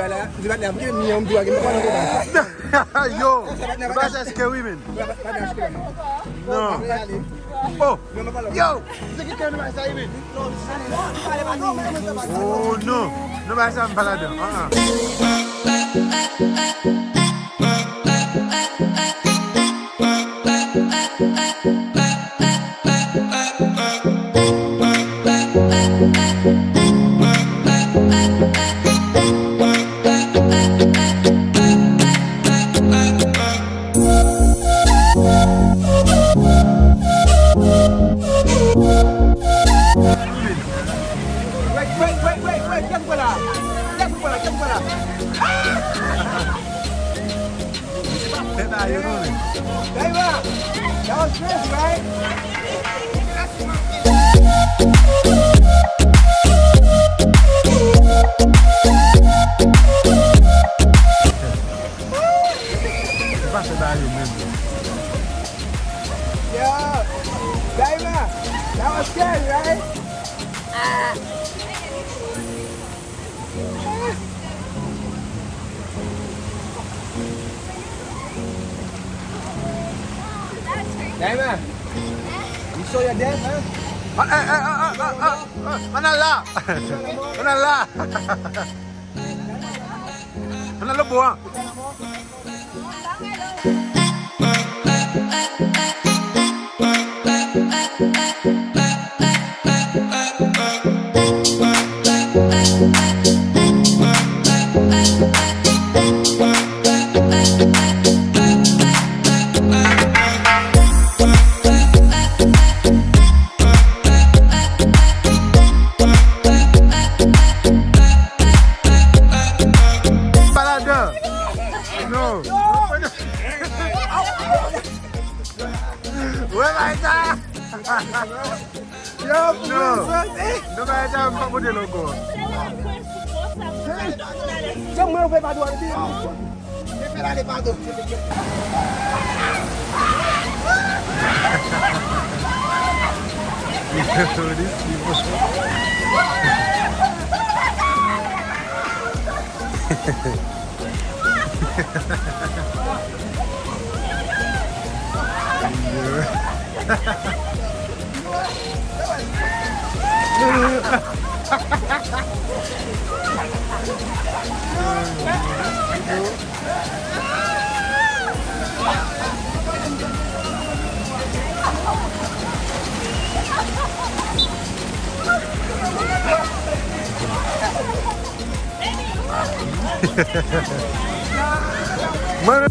Sebab ni mungkin ni yang dua kita orang kita. Yo, bahasa women. No. Oh, yo, kita kan bahasa women. Oh no, no bahasa balada. Wait, jangan pula. Nah, you know it. Driver, that was Chris, right? Bahasa Melayu memang. Yeah, driver, that was Chris, right? Driver, you saw your dad, huh? Manala. Manala buang. No. Where am I? Yo, No. No baca empat model logo. Jangan main pakai padu nanti. Pakai ada padu. These people. Mana